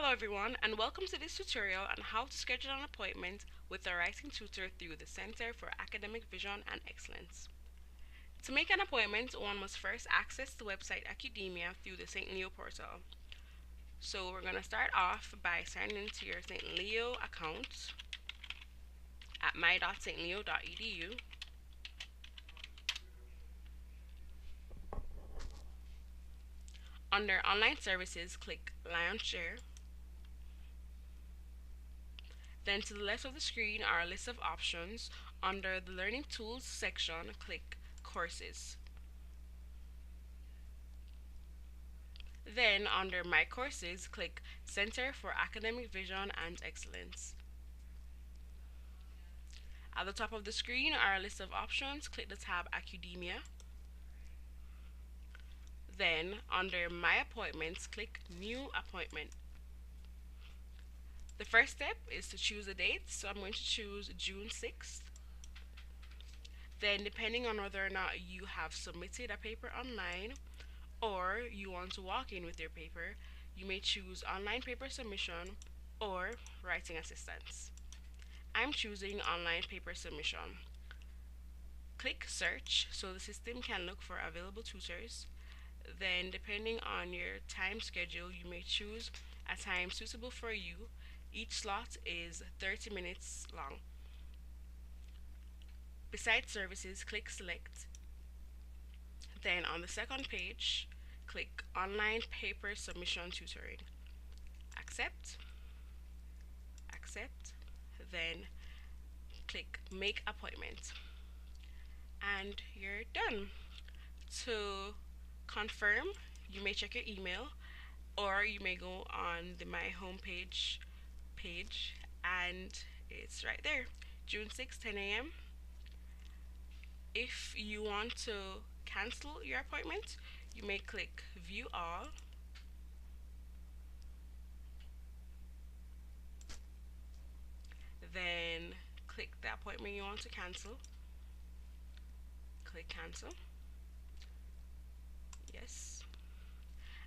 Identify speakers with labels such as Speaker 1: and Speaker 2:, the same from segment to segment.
Speaker 1: Hello everyone and welcome to this tutorial on how to schedule an appointment with a writing tutor through the Center for Academic Vision and Excellence. To make an appointment, one must first access the website Academia through the St. Leo portal. So we're going to start off by signing into your St. Leo account at my.stleo.edu. Under Online Services, click Lionshare. Then to the left of the screen are a list of options. Under the Learning Tools section, click Courses. Then under My Courses, click Center for Academic Vision and Excellence. At the top of the screen are a list of options. Click the tab Academia. Then under My Appointments, click New Appointment. The first step is to choose a date, so I'm going to choose June 6th. Then depending on whether or not you have submitted a paper online or you want to walk in with your paper, you may choose online paper submission or writing assistance. I'm choosing online paper submission. Click search so the system can look for available tutors. Then depending on your time schedule, you may choose a time suitable for you. Each slot is 30 minutes long. Beside services, click select. Then on the second page, click online paper submission tutoring. Accept, accept, then click make appointment. And you're done. To confirm, you may check your email or you may go on the My Homepage page and it's right there, June 6, 10 a.m. If you want to cancel your appointment, you may click View All. Then click the appointment you want to cancel. Click Cancel. Yes.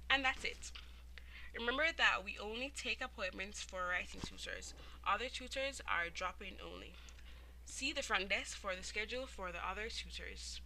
Speaker 1: And that's it. Remember that we only take appointments for writing tutors. Other tutors are drop-in only. See the front desk for the schedule for the other tutors.